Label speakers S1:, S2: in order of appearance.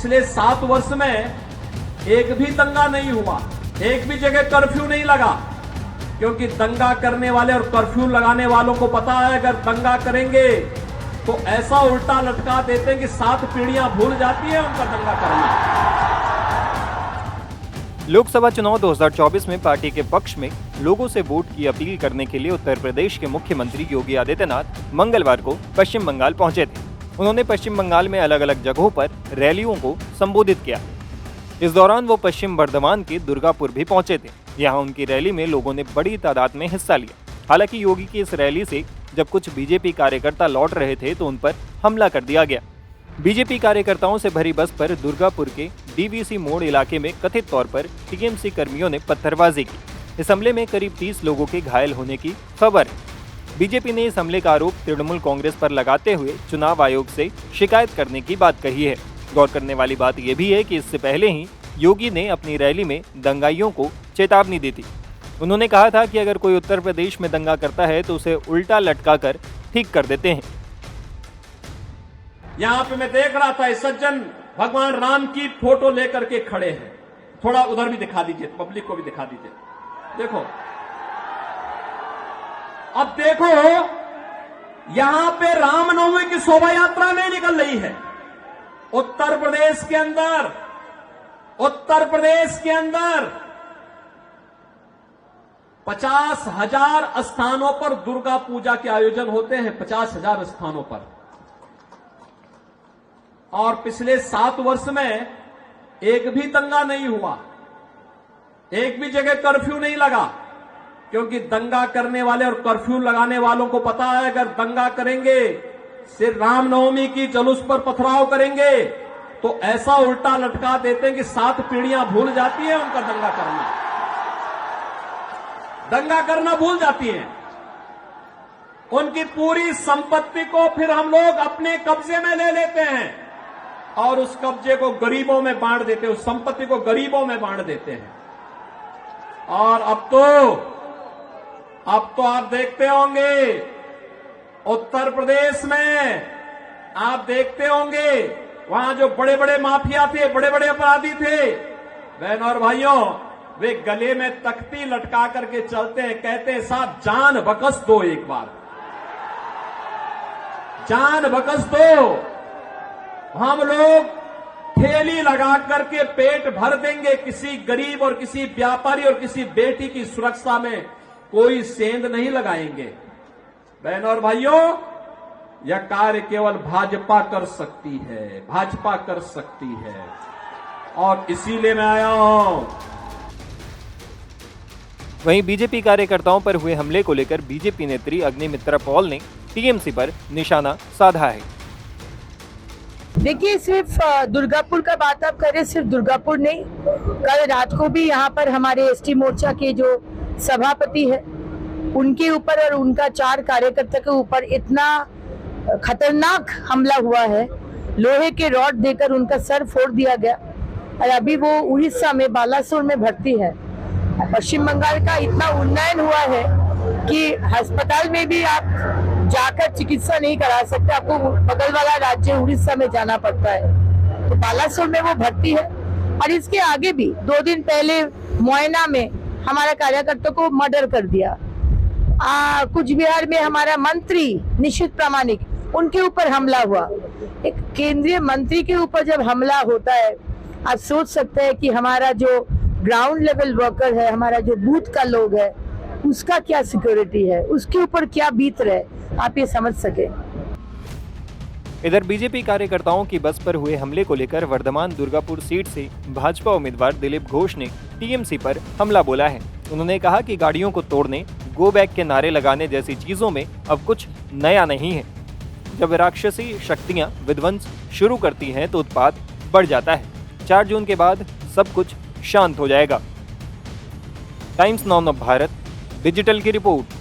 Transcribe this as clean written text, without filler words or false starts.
S1: पिछले 7 वर्ष में एक भी दंगा नहीं हुआ, एक भी जगह कर्फ्यू नहीं लगा, क्योंकि दंगा करने वाले और कर्फ्यू लगाने वालों को पता है अगर दंगा करेंगे तो ऐसा उल्टा लटका देते हैं कि 7 पीढ़ियां भूल जाती है उनका दंगा करना।
S2: लोकसभा चुनाव 2024 में पार्टी के पक्ष में लोगों से वोट की अपील करने के लिए उत्तर प्रदेश के मुख्यमंत्री योगी आदित्यनाथ मंगलवार को पश्चिम बंगाल पहुंचे थे। उन्होंने पश्चिम बंगाल में अलग अलग जगहों पर रैलियों को संबोधित किया। इस दौरान वो पश्चिम बर्धमान के दुर्गापुर भी पहुंचे थे। यहाँ उनकी रैली में लोगों ने बड़ी तादाद में हिस्सा लिया। हालांकि योगी की इस रैली से जब कुछ बीजेपी कार्यकर्ता लौट रहे थे तो उन पर हमला कर दिया गया। बीजेपी कार्यकर्ताओं से भरी बस पर दुर्गापुर के डीवीसी मोड़ इलाके में कथित तौर पर टीएमसी कर्मियों ने पत्थरबाजी की। इस हमले में करीब 30 लोगों के घायल होने की खबर है। बीजेपी ने इस हमले का आरोप तृणमूल कांग्रेस पर लगाते हुए चुनाव आयोग से शिकायत करने की बात कही है। गौर करने वाली बात यह भी है कि इससे पहले ही योगी ने अपनी रैली में दंगाइयों को चेतावनी दी थी। उन्होंने कहा था कि अगर कोई उत्तर प्रदेश में दंगा करता है तो उसे उल्टा लटकाकर ठीक कर देते हैं।
S1: यहाँ पे मैं देख रहा था सज्जन भगवान राम की फोटो लेकर के खड़े हैं। थोड़ा उधर भी दिखा दीजिए, पब्लिक को भी दिखा दीजिए। देखो, अब देखो यहां पे रामनवमी की शोभा यात्रा नहीं निकल रही है। उत्तर प्रदेश के अंदर 50,000 स्थानों पर दुर्गा पूजा के आयोजन होते हैं, 50,000 स्थानों पर। और पिछले 7 वर्ष में एक भी दंगा नहीं हुआ, एक भी जगह कर्फ्यू नहीं लगा, क्योंकि दंगा करने वाले और कर्फ्यू लगाने वालों को पता है अगर दंगा करेंगे, सिर्फ रामनवमी की जुलूस पर पथराव करेंगे तो ऐसा उल्टा लटका देते हैं कि 7 पीढ़ियां भूल जाती है उनका दंगा करना भूल जाती हैं। उनकी पूरी संपत्ति को फिर हम लोग अपने कब्जे में ले लेते हैं और उस कब्जे को गरीबों में बांट देते हैं, उस संपत्ति को गरीबों में बांट देते हैं। और अब तो आप देखते होंगे उत्तर प्रदेश में, आप देखते होंगे वहां जो बड़े बड़े माफिया थे, बड़े बड़े अपराधी थे, बहन और भाइयों, वे गले में तख्ती लटका करके चलते हैं, कहते हैं साहब जान बख्श दो, एक बार जान बख्श दो, हम लोग ठेली लगा करके पेट भर देंगे। किसी गरीब और किसी व्यापारी और किसी बेटी की सुरक्षा में कोई सेंध नहीं लगाएंगे। बहनों और भाइयों, यह कार्य केवल भाजपा कर सकती है, भाजपा कर सकती है, और इसीलिए मैं आया हूं।
S2: वहीं बीजेपी कार्यकर्ताओं पर हुए हमले को लेकर बीजेपी नेत्री अग्निमित्रा पॉल ने टीएमसी पर निशाना साधा है।
S3: देखिए, सिर्फ दुर्गापुर का बात आप करें, सिर्फ दुर्गापुर नहीं, कल रात को भी यहाँ पर हमारे एसटी मोर्चा के जो सभापति है उनके ऊपर और उनका 4 कार्यकर्ता के ऊपर इतना खतरनाक हमला हुआ है, लोहे के रॉड देकर उनका सर फोड़ दिया गया और अभी वो उड़ीसा में बालासोर में भर्ती है। पश्चिम बंगाल का इतना उन्नयन हुआ है कि अस्पताल में भी आप जाकर चिकित्सा नहीं करा सकते, आपको बगल वाला राज्य उड़ीसा में जाना पड़ता है। तो बालासोर में वो भर्ती है। और इसके आगे भी 2 दिन पहले मोयना में हमारा कार्यकर्ता को मर्डर कर दिया। कुछ बिहार में हमारा मंत्री निशित प्रामाणिक, उनके ऊपर हमला हुआ। एक केंद्रीय मंत्री के ऊपर जब हमला होता है, आप सोच सकते हैं कि हमारा जो ग्राउंड लेवल वर्कर है, हमारा जो बूथ का लोग है, उसका क्या सिक्योरिटी है, उसके ऊपर क्या बीत रहे, आप ये समझ सके।
S2: इधर बीजेपी कार्यकर्ताओं की बस पर हुए हमले को लेकर वर्धमान दुर्गापुर सीट से भाजपा उम्मीदवार दिलीप घोष ने टीएमसी पर हमला बोला है। उन्होंने कहा कि गाड़ियों को तोड़ने, गो बैक के नारे लगाने जैसी चीजों में अब कुछ नया नहीं है। जब राक्षसी शक्तियां विध्वंस शुरू करती हैं तो उत्पात बढ़ जाता है। 4 जून के बाद सब कुछ शांत हो जाएगा। Times now of Bharat digital की रिपोर्ट।